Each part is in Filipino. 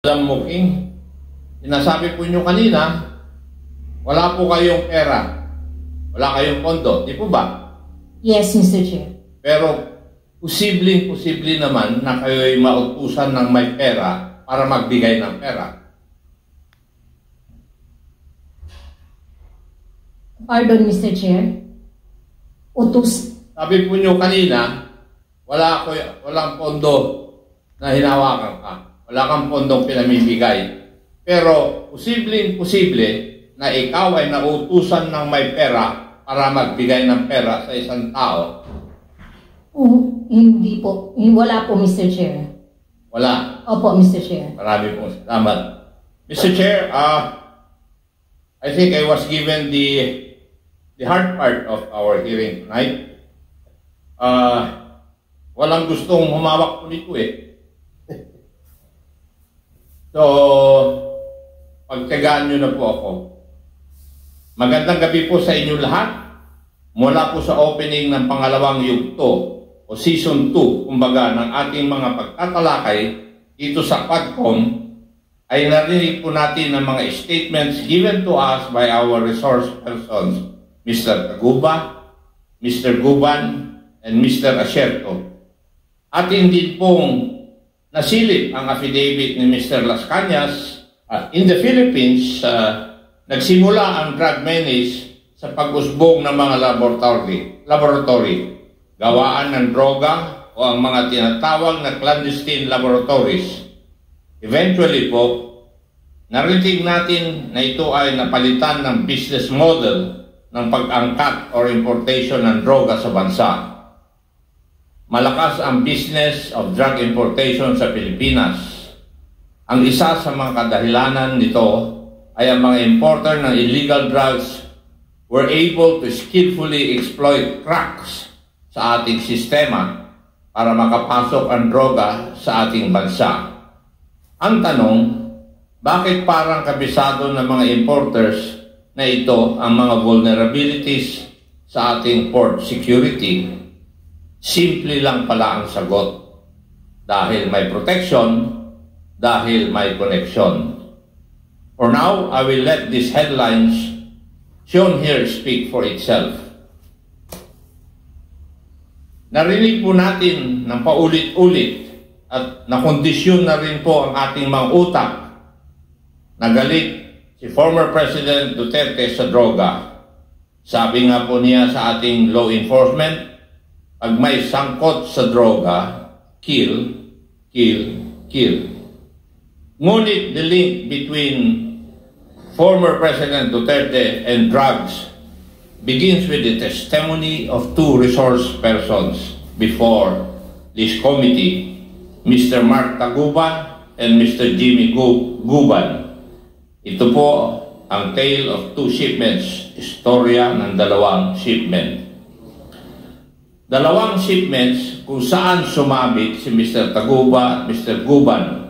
Madam Muking, sinasabi po nyo kanina, wala po kayong pera, wala kayong pondo, di po ba? Yes, Mr. Chair. Pero posible naman na kayo'y mautusan ng may pera para magbigay ng pera. Pardon, Mr. Chair. Utos. Sabi po nyo kanina, walang pondo na hinawakan ka. Wala kang pondong pinamimigay. Pero posible na ikaw ay nautusan ng may pera para magbigay ng pera sa isang tao. Hindi po. Wala po, Mr. Chair. Wala. Opo, Mr. Chair. Marami pong salamat. Mr. Chair, I think I was given the hard part of our hearing tonight. Walang gustong humawak po nito eh. So, pagtiyagaan nyo na po ako. Magandang gabi po sa inyo lahat. Mula po sa opening ng pangalawang yugto o season 2, kumbaga, ng ating mga pagtatalakay dito sa Quadcom, ay narinig po natin ng mga statements given to us by our resource persons, Mr. Taguba, Mr. Guban, and Mr. Asierto. Atin din pong nasilip ang affidavit ni Mr. Las Cañas. In the Philippines, nagsimula ang drug menace sa pag-usbong ng mga laboratory, gawaan ng droga o ang mga tinatawag na clandestine laboratories. Eventually po, narinig natin na ito ay napalitan ng business model ng pag-angkat or importation ng droga sa bansa. Malakas ang business of drug importation sa Pilipinas. Ang isa sa mga kadahilanan nito ay ang mga importer ng illegal drugs were able to skillfully exploit cracks sa ating sistema para makapasok ang droga sa ating bansa. Ang tanong, bakit parang kabisado ng mga importers na ito ang mga vulnerabilities sa ating port security? Simple lang pala ang sagot. Dahil may protection, dahil may connection. For now, I will let these headlines shown here speak for itself. Narinig po natin ng paulit-ulit at nakondisyon na rin po ang ating mga utak na galit si former President Duterte sa droga. Sabi nga po niya sa ating law enforcement, pag may sangkot sa droga, kill, kill, kill. Ngunit the link between former President Duterte and drugs begins with the testimony of two resource persons before this committee, Mr. Mark Taguba and Mr. Jimmy Guban. Ito po ang tale of two shipments, istorya ng dalawang shipment. Dalawang shipments kung saan sumabit si Mr. Taguba at Mr. Guban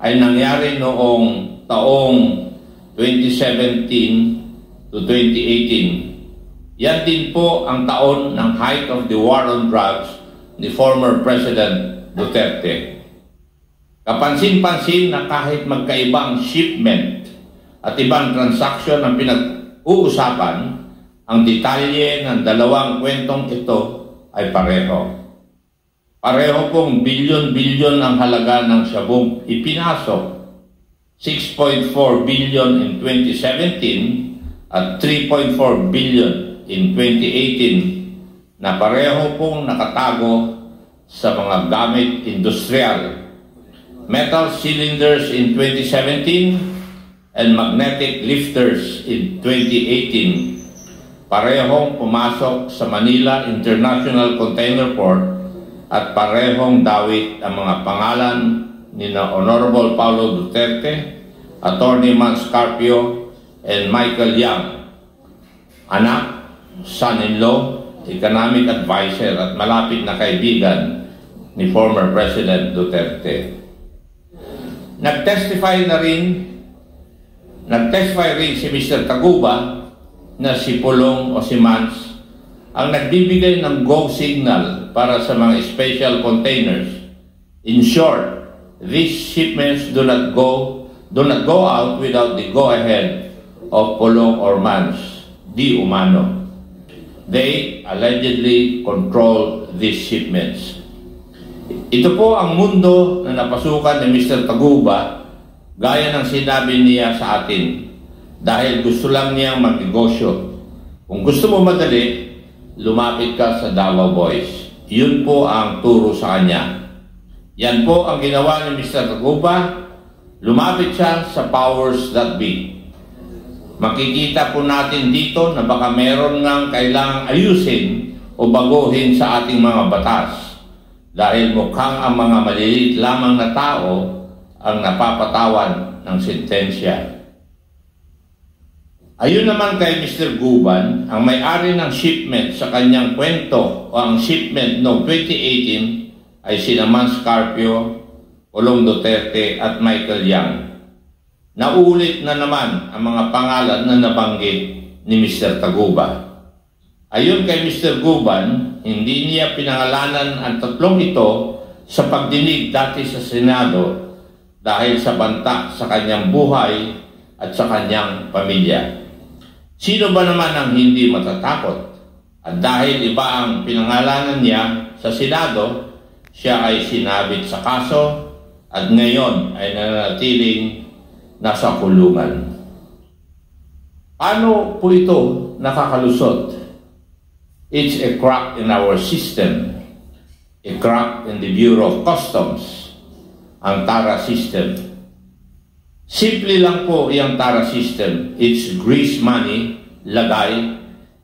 ay nangyari noong taong 2017 to 2018. Yan din po ang taon ng height of the war on drugs ni former President Duterte. Kapansin-pansin na kahit magkaibang shipment at ibang transaksyon ang pinag-uusapan, ang detalye ng dalawang kwentong ito ay pareho. Pareho pong bilyon-bilyon ang halaga ng sabong ipinasok. 6.4 billion in 2017 at 3.4 billion in 2018 na pareho pong nakatago sa mga gamit industrial. Metal cylinders in 2017 and magnetic lifters in 2018. Parehong pumasok sa Manila International Container Port at parehong dawit ang mga pangalan ni Honorable Paulo Duterte, Attorney Mans Carpio, and Michael Yang, anak, son-in-law, economic advisor at malapit na kaibigan ni former President Duterte. Nag-testify rin si Mr. Taguba na si Pulong o si Mans ang nagbibigay ng go signal para sa mga special containers. In short, these shipments do not go out without the go-ahead of Polong Ormans, di umano. They allegedly control these shipments. Ito po ang mundo na napasukan ni Mr. Taguba, gaya ng sinabi niya sa atin, dahil gusto lang niyang magnegosyo. Kung gusto mo madali, lumapit ka sa Davao Boys. Yun po ang turo sa kanya. Yan po ang ginawa ni Mr. Taguba. Lumapit siya sa powers that be. Makikita po natin dito na baka meron ngang kailangang ayusin o baguhin sa ating mga batas. Dahil mukhang ang mga maliliit lamang na tao ang napapatawan ng sentensya. Ayun naman kay Mr. Guban, ang may-ari ng shipment sa kanyang kwento o ang shipment noong 2018 ay sina Mans Carpio, Polong Duterte at Michael Yang. Naulit na naman ang mga pangalan na nabanggit ni Mr. Taguba. Ayon kay Mr. Guban, hindi niya pinangalanan ang tatlong ito sa pagdinig dati sa Senado dahil sa banta sa kanyang buhay at sa kanyang pamilya. Sino ba naman ang hindi matatakot? At dahil iba ang pinangalanan niya sa Senado, siya ay sinabit sa kaso at ngayon ay nananatiling nasa kulungan. Paano po ito nakakalusot? It's a crack in our system, a crack in the Bureau of Customs, ang TARA system. Simple lang po yung TARA system. It's grease money, lagay,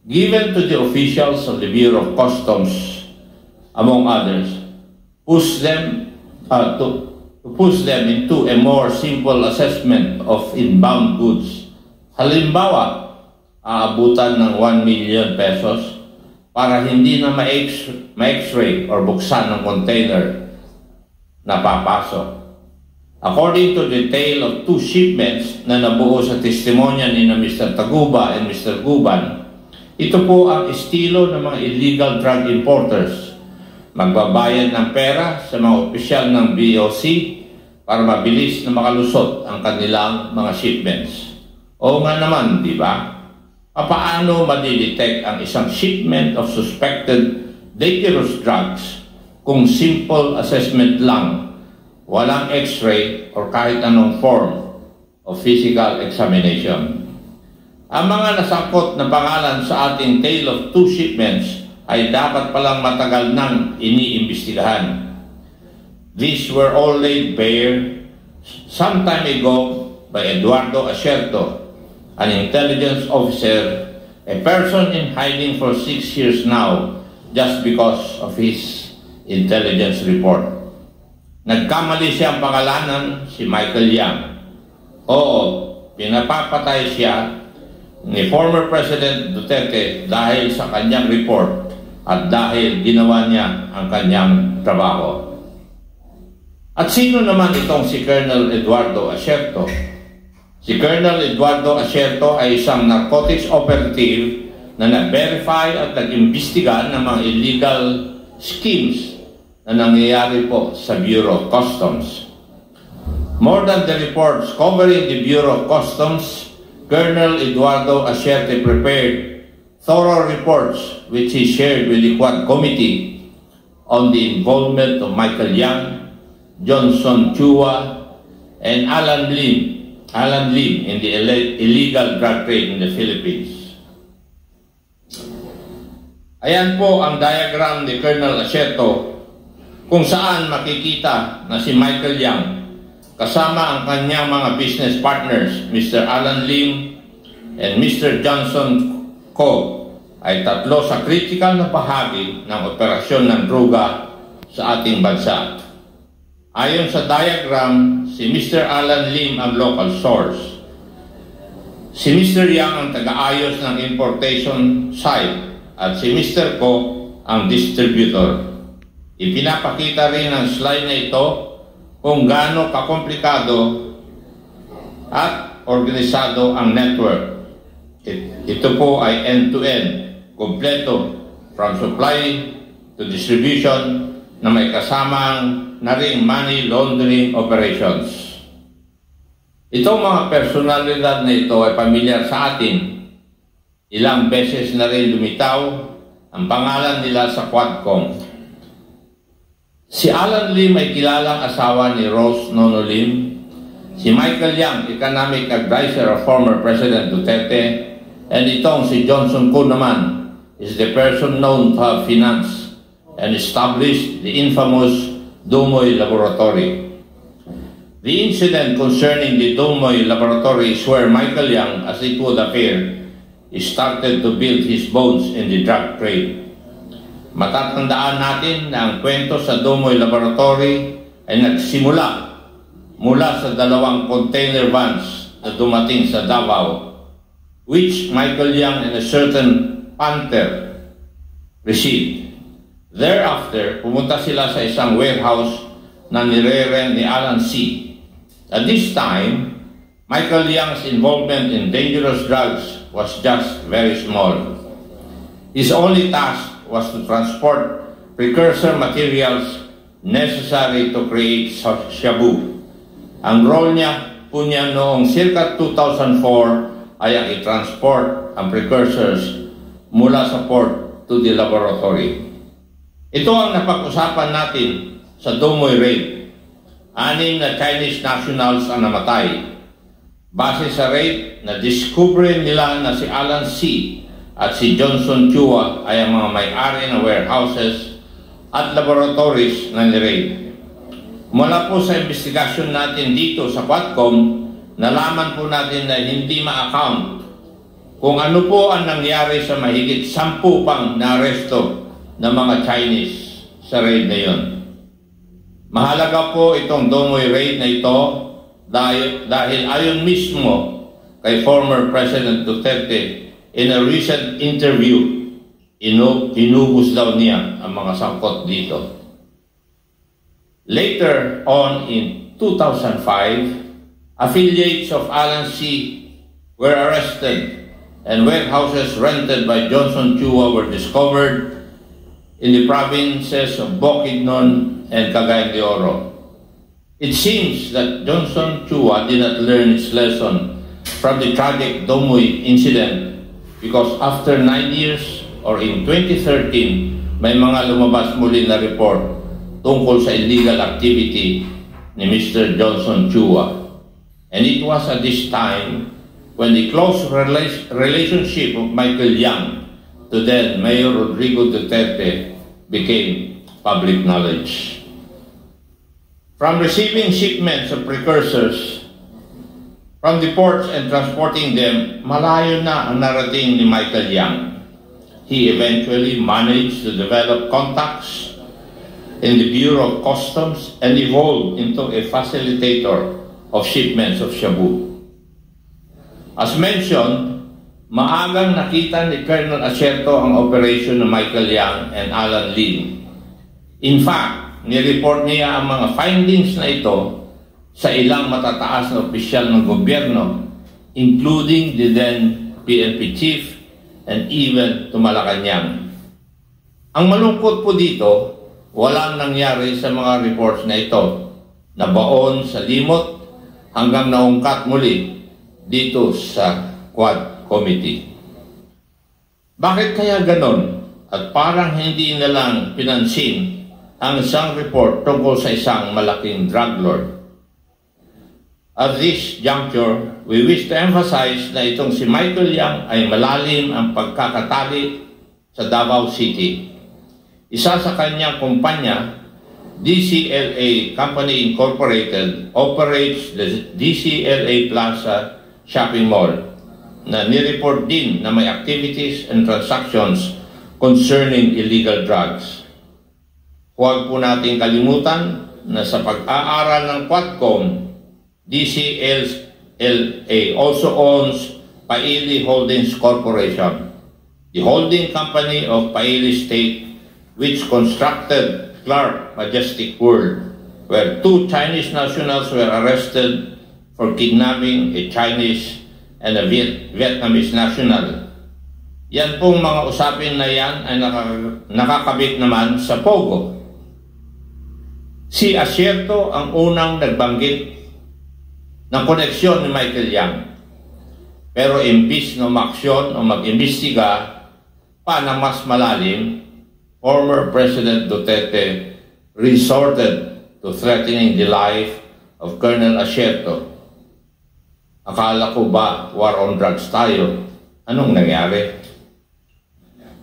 given to the officials of the Bureau of Customs, among others, push them into a more simple assessment of inbound goods. Halimbawa, aabutan ng 1 million pesos para hindi na ma-x-ray or buksan ng container na papasok. According to the tale of 2 shipments na nabuo sa testimonya ni na Mr. Taguba and Mr. Guban, ito po ang estilo ng mga illegal drug importers. Magbabayad ng pera sa mga opisyal ng BOC para mabilis na makalusot ang kanilang mga shipments. Oo nga naman, di ba? Paano madidetect ang isang shipment of suspected dangerous drugs kung simple assessment lang, walang x-ray or kahit anong form of physical examination? Ang mga nasangkot na pangalan sa ating tale of 2 shipments ay dapat palang matagal nang iniimbestigahan. These were all laid bare some time ago by Eduardo Asierto, an intelligence officer, a person in hiding for 6 years now just because of his intelligence report. Nagkamali siyang pangalanan si Michael Yang. Oo, pinapapatay siya ni former President Duterte dahil sa kanyang report at dahil ginawa niya ang kanyang trabaho. At sino naman itong si Colonel Eduardo Asierto? Si Colonel Eduardo Asierto ay isang narcotics operative na nag-verify at nag-imbestiga ng mga illegal schemes na nangyayari po sa Bureau of Customs. More than the reports covering the Bureau of Customs, Colonel Eduardo Asierto prepared thorough reports which he shared with the Quad Committee on the involvement of Michael Yang, Johnson Chua, and Alan Lim in the illegal drug trade in the Philippines. Ayan po ang diagram ni Colonel Asierto kung saan makikita na si Michael Yang kasama ang kanyang mga business partners, Mr. Alan Lim and Mr. Johnson Co. ay tatlo sa critical na bahagi ng operasyon ng droga sa ating bansa. Ayon sa diagram, si Mr. Alan Lim ang local source. Si Mr. Yang ang taga-ayos ng importation side at si Mr. Ko ang distributor. Ipinapakita rin ng slide na ito kung gaano kakomplikado at organisado ang network. Ito po ay end-to-end, kompleto, from supply to distribution na may kasamang na ring money laundering operations. Itong mga personalidad na ito ay pamilyar sa atin. Ilang beses na rin lumitaw ang pangalan nila sa Quadcom. Si Alan Lim ay kilalang asawa ni Rose Nono Lim. Si Michael Yang, Economic Advisor of former President Duterte. And itong si Johnson Koo naman is the person known to have financed and established the infamous Dumoy Laboratory. The incident concerning the Dumoy Laboratory is where Michael Yang, as it would appear, started to build his bones in the drug trade. Matatandaan natin na ang kwento sa Dumoy Laboratory ay nagsimula mula sa 2 container vans na dumating sa Davao, which Michael Yang and a certain Panther received. Thereafter, pumunta sila sa isang warehouse na nire-rent ni Alan C. At this time, Michael Yang's involvement in dangerous drugs was just very small. His only task was to transport precursor materials necessary to create shabu. Ang role niya po niya noong circa 2004 ay ang i-transport ang precursors mula sa port to the laboratory. Ito ang napag-usapan natin sa Dumoy raid. 6 na Chinese nationals ang namatay. Base sa raid, na-discover nila na si Alan C. at si Johnson Chua ay ang mga may-ari ng warehouses at laboratories na ni-raid. Mula po sa investigasyon natin dito sa Quadcom, nalaman po natin na hindi ma-account kung ano po ang nangyari sa mahigit 10 pang na-aresto ng mga Chinese sa raid na yon. Mahalaga po itong Dumoy raid na ito dahil ayon mismo kay former President Duterte in a recent interview, inubos daw niya ang mga sangkot dito. Later on in 2005, affiliates of Alan C. were arrested and warehouses rented by Johnson Chua were discovered in the provinces of Bukidnon and Cagayan de Oro. It seems that Johnson Chua did not learn his lesson from the tragic Dumoy incident because after 9 years or in 2013, may mga lumabas muli na report tungkol sa illegal activity ni Mr. Johnson Chua. And it was at this time when the close relationship of Michael Yang to then Mayor Rodrigo Duterte became public knowledge. From receiving shipments of precursors from the ports and transporting them, malayo na ang narating ni Michael Yang. He eventually managed to develop contacts in the Bureau of Customs and evolved into a facilitator of shipments of shabu. As mentioned, maagang nakita ni Colonel Acerto ang operation ng Michael Yang and Alan Lim. In fact, nireport niya ang mga findings na ito sa ilang matataas na opisyal ng gobyerno, including the then PNP chief and even to Malacanang. Ang malungkot po dito, walang nangyari sa mga reports na ito, nabaon sa limot hanggang naungkat muli dito sa Quad Committee. Bakit kaya ganon at parang hindi na lang pinansin ang isang report tungkol sa isang malaking drug lord? At this juncture, we wish to emphasize na itong si Michael Yang ay malalim ang pagkakatali sa Davao City. Isa sa kanyang kumpanya, DCLA Company Incorporated, operates the DCLA Plaza Shopping Mall na nireport din na may activities and transactions concerning illegal drugs. Huwag po natin kalimutan na sa pag-aaral ng Quadcom, DCLA also owns Paili Holdings Corporation, the holding company of Paili State, which constructed Clark Majestic World, where 2 Chinese nationals were arrested for kidnapping a Chinese and a Vietnamese national. Yan pong mga usapin na yan ay nakakabit naman sa POGO. Si Asierto ang unang nagbanggit ng koneksyon ni Michael Yang. Pero imbis na umaksyon o mag-imbestiga pa na mas malalim, former President Duterte resorted to threatening the life of Colonel Asierto. Akala ko ba war on drugs tayo? Anong nangyari?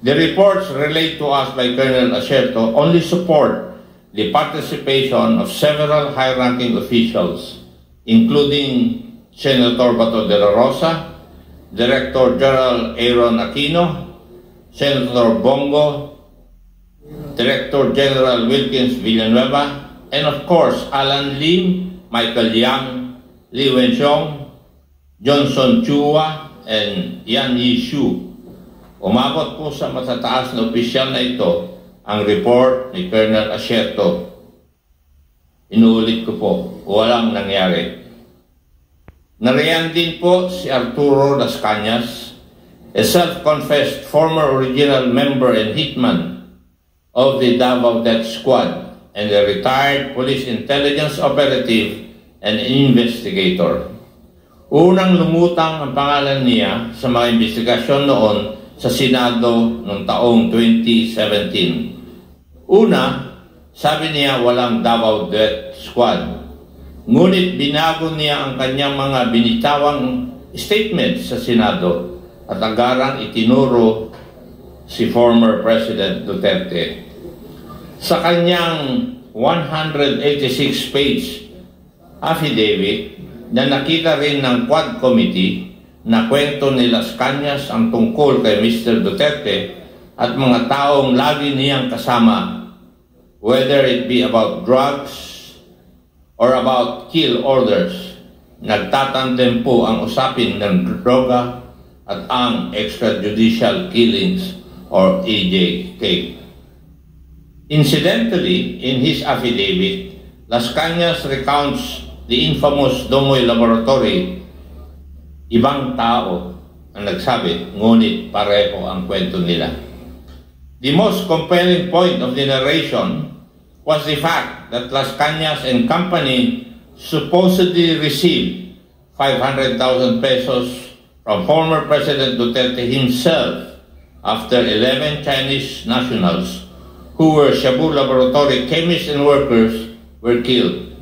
The reports relayed to us by Colonel Asierto only support the participation of several high-ranking officials, including Senator Bato de la Rosa, Director General Aaron Aquino, Senator Bongo, Director General Wilkins Villanueva, and of course, Alan Lim, Michael Yang, Li Wenxiong, Johnson Chua, and Yan Yishu. Umabot po sa matataas na opisyal na ito ang report ni Colonel Asierto. Inuulit ko po, walang nangyari. Nariyan din po si Arturo Las Cañas, a self-confessed former original member and hitman of the Davao Death Squad and a retired police intelligence operative and investigator. Unang lumutang ang pangalan niya sa mga investigasyon noon sa Senado noong taong 2017. Una, sabi niya walang Davao Death Squad. Ngunit binago niya ang kanyang mga binitawang statements sa Senado at agarang itinuro si former President Duterte. Sa kanyang 186-page affidavit na nakita rin ng Quad Committee na kwento ni Las Cañas ang tungkol kay Mr. Duterte at mga taong lagi niyang kasama, whether it be about drugs or about kill orders. Nagtatandem po ang usapin ng droga at ang extrajudicial killings or EJK. Incidentally, in his affidavit, Las Cañas recounts the infamous Domoy Laboratory. Ibang tao ang nagsabi, ngunit pareho ang kwento nila. The most compelling point of the narration was the fact that Las Cañas and company supposedly received 500,000 pesos from former President Duterte himself after 11 Chinese nationals who were Shabu Laboratory chemists and workers were killed.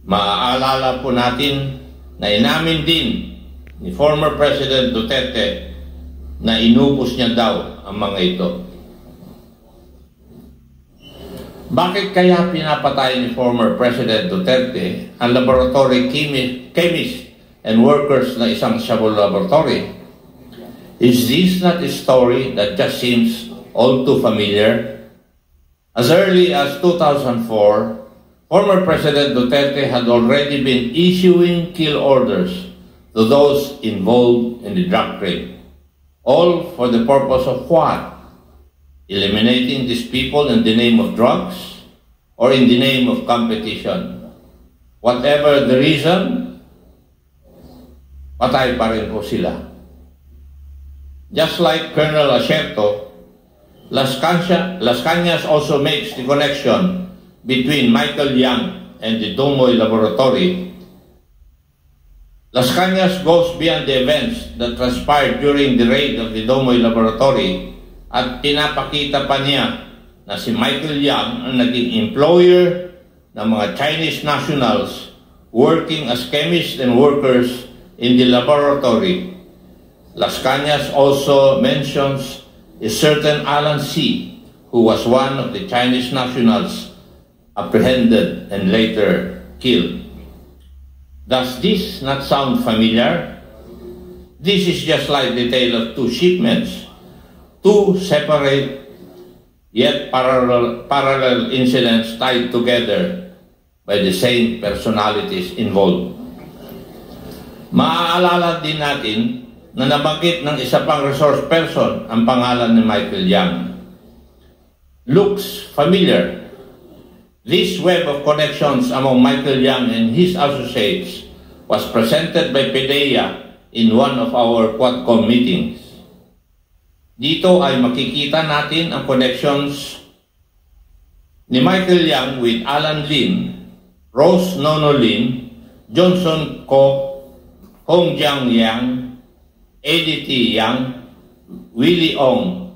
Maaalala po natin na inamin din ni former President Duterte na inubos niya daw ang mga ito. Bakit kaya pinapatay ni former President Duterte ang laboratory chemists and workers na isang Shabu Laboratory? Is this not a story that just seems all too familiar? As early as 2004, former President Duterte had already been issuing kill orders to those involved in the drug trade. All for the purpose of what? Eliminating these people in the name of drugs or in the name of competition. Whatever the reason, patay pa rin po sila. Just like Colonel Asierto, Las Cañas also makes the connection between Michael Yang and the Domoy Laboratory. Las Cañas goes beyond the events that transpired during the raid of the Domoy Laboratory at pinapakita pa niya na si Michael Yang ang naging employer ng mga Chinese nationals working as chemists and workers in the laboratory. Las Cañas also mentions a certain Alan C., who was one of the Chinese nationals apprehended and later killed. Does this not sound familiar? This is just like the tale of two shipments, two separate yet parallel incidents tied together by the same personalities involved. Maaalala din natin na nabanggit ng isa pang resource person ang pangalan ni Michael Yang. Looks familiar. This web of connections among Michael Yang and his associates was presented by PDEA in one of our Quadcom meetings. Dito ay makikita natin ang connections ni Michael Yang with Alan Lin, Rose Nono Lin, Johnson Ko, Hong Jiang Yang, Eddie T. Yang, Willie Ong,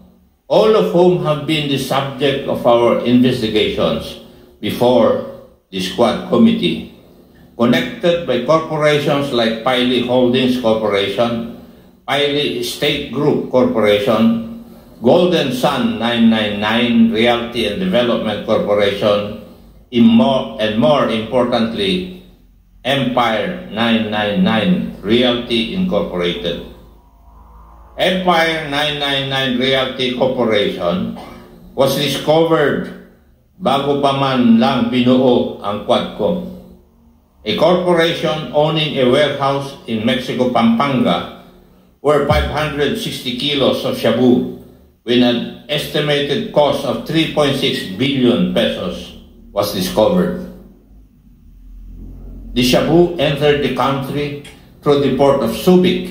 all of whom have been the subject of our investigations before the Squad Committee, connected by corporations like Piley Holdings Corporation, Piley State Group Corporation, Golden Sun 999 Realty and Development Corporation, and more importantly, Empire 999 Realty Incorporated. Empire 999 Realty Corporation was discovered bago pa man lang binuo ang Quadcom, a corporation owning a warehouse in Mexico, Pampanga, where 560 kilos of shabu with an estimated cost of 3.6 billion pesos was discovered. The shabu entered the country through the port of Subic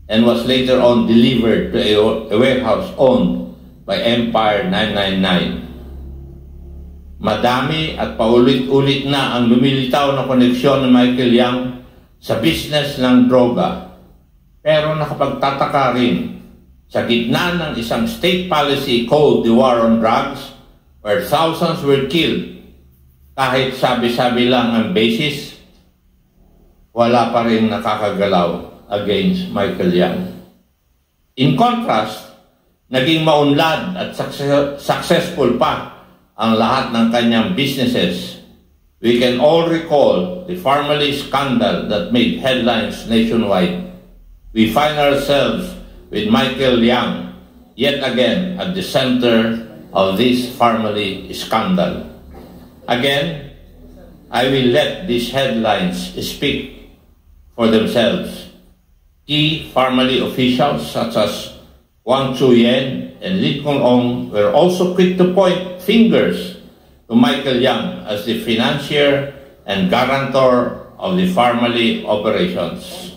and was later on delivered to a warehouse owned by Empire 999. Madami at paulit-ulit na ang lumilitaw na koneksyon ni Michael Yang sa business ng droga. Pero nakapagtataka rin, sa gitna ng isang state policy called the War on Drugs, where thousands were killed, kahit sabi-sabi lang ang basis, wala pa rin nakakagalaw against Michael Yang. In contrast, naging maunlad at successful pa ang lahat ng kanyang businesses. We can all recall the Farmally scandal that made headlines nationwide. We find ourselves with Michael Yang yet again at the center of this Farmally scandal. Again, I will let these headlines speak for themselves. Key Farmally officials such as Wang Chuyen and Lin Kong Ong were also quick to point fingers to Michael Yang as the financier and guarantor of the Farmally operations.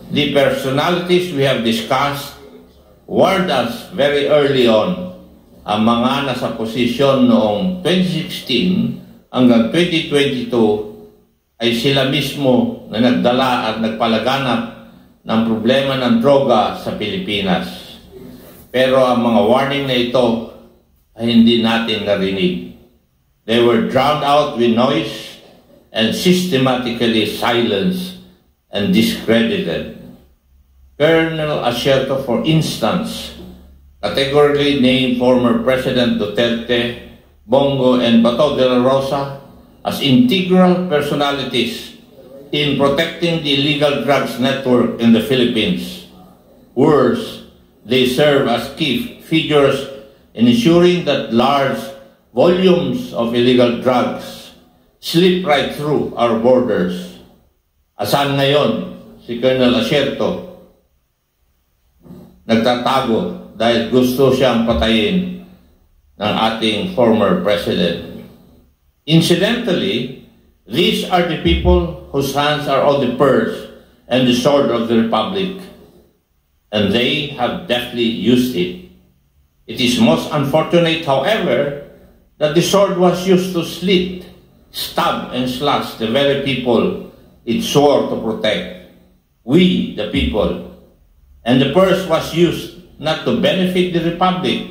The personalities we have discussed warned us very early on. Ang mga nasa posisyon noong 2016 hanggang 2022 ay sila mismo na nagdala at nagpalaganap ng problema ng droga sa Pilipinas. Pero ang mga warning na ito ay hindi natin narinig. They were drowned out with noise and systematically silenced and discredited. Colonel Asierto, for instance, categorically named former President Duterte, Bongo, and Bato de la Rosa as integral personalities in protecting the illegal drugs network in the Philippines. Worse, they serve as key figures in ensuring that large volumes of illegal drugs slip right through our borders. Asan ngayon si Colonel Asierto? Nagtatago dahil gusto siyang patayin ng ating former president. Incidentally, these are the people whose hands are on the purse and the sword of the Republic, and they have deftly used it. It is most unfortunate, however, that the sword was used to slit, stab, and slash the very people it swore to protect. We, the people. And the purse was used not to benefit the Republic,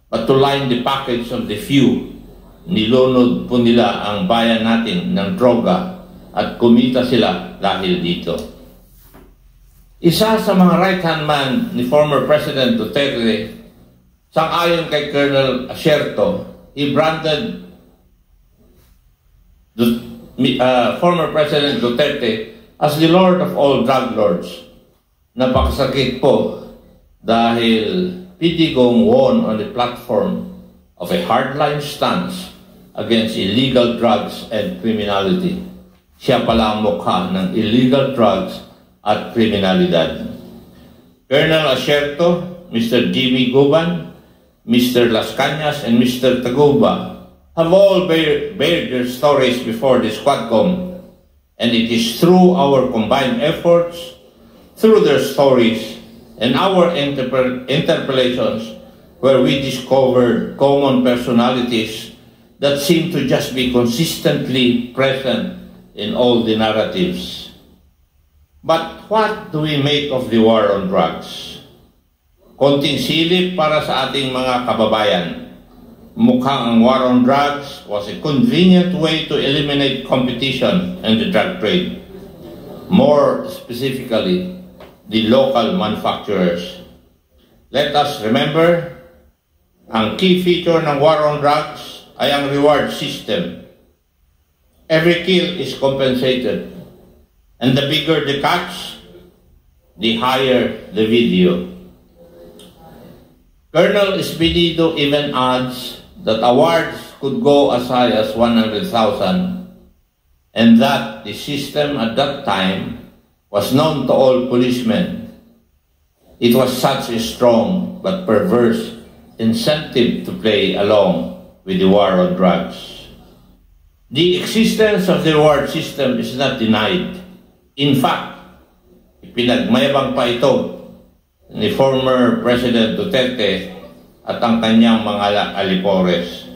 but to line the pockets of the few. Nilunod po nila ang bayan natin ng droga at kumita sila dahil dito. Isa sa mga right-hand man ni former President Duterte, sang-ayon kay Colonel Asierto, he branded former President Duterte as the Lord of all drug lords. Napakasakit po dahil Pidigong won on the platform of a hardline stance against illegal drugs and criminality. Siya pala ang mukha ng illegal drugs at kriminalidad. Colonel Asierto, Mr. Jimmy Guban, Mr. Las Cañas, and Mr. Taguba have all bared their stories before the Squadcom, and it is through our combined efforts, through their stories, and our interpellations where we discovered common personalities that seem to just be consistently present in all the narratives. But what do we make of the war on drugs? Konting silip para sa ating mga kababayan. Mukhang ang war on drugs was a convenient way to eliminate competition in the drug trade. More specifically, the local manufacturers. Let us remember, ang key feature ng war on drugs ay ang reward system. Every kill is compensated, and the bigger the catch, the higher the video. Colonel Espinido even adds that awards could go as high as 100,000, and that the system at that time was known to all policemen. It was such a strong but perverse incentive to play along with the war on drugs. The existence of the reward system is not denied. In fact, ipinagmayabang pa ito ni former President Duterte at ang kanyang mga alipores.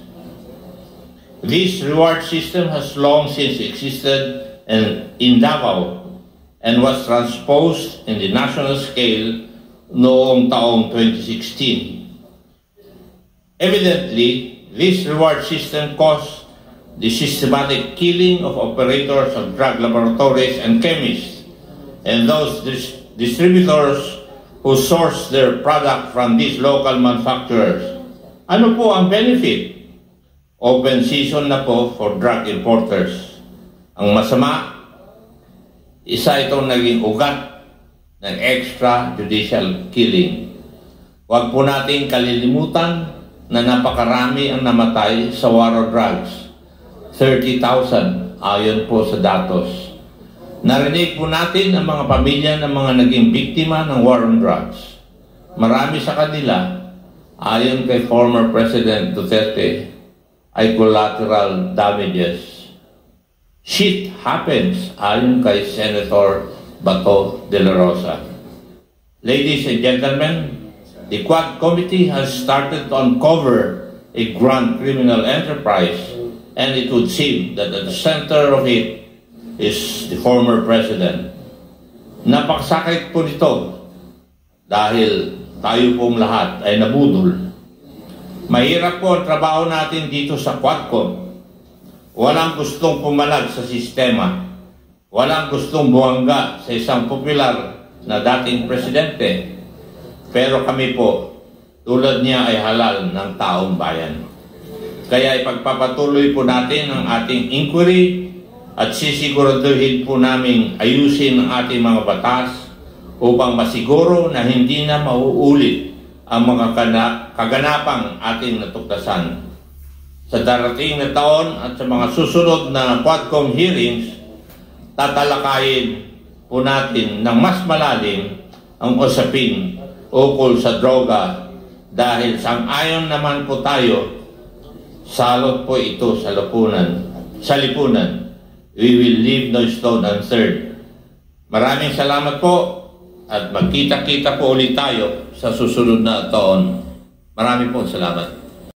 This reward system has long since existed in Davao and was transposed in the national scale noong taong 2016. Evidently, this reward system caused the systematic killing of operators of drug laboratories and chemists and those distributors who source their product from these local manufacturers. Ano po ang benefit? Open season na po for drug importers. Ang masama, isa itong naging ugat ng extrajudicial killing. Huwag po nating kalilimutan na napakarami ang namatay sa war on drugs. 30,000 ayon po sa datos. Narinig po natin ang mga pamilya ng mga naging biktima ng war on drugs. Marami sa kanila, ayon kay former President Duterte, ay collateral damages. Shit happens, ayon kay Senator Bato de la Rosa. Ladies and gentlemen, the Quad Committee has started to uncover a grand criminal enterprise, and it would seem that at the center of it is the former president. Napakasakit po nito dahil tayo pong lahat ay nabudol. Mahirap po ang trabaho natin dito sa Quadcom. Walang gustong pumalag sa sistema. Walang gustong buwangga sa isang popular na dating presidente. Pero kami po, tulad niya ay halal ng taong bayan. Kaya ipagpapatuloy po natin ang ating inquiry at sisiguraduhin po namin ayusin ang ating mga batas upang masiguro na hindi na mauulit ang mga kaganapang ating natuklasan. Sa darating na taon at sa mga susunod na Quadcom hearings, tatalakayin po natin ng mas malalim ang usapin ukol sa droga dahil sang-ayon naman po tayo, salot po ito sa lipunan. We will leave no stone unturned. Maraming salamat po at magkita-kita po ulit tayo sa susunod na taon. Maraming po salamat.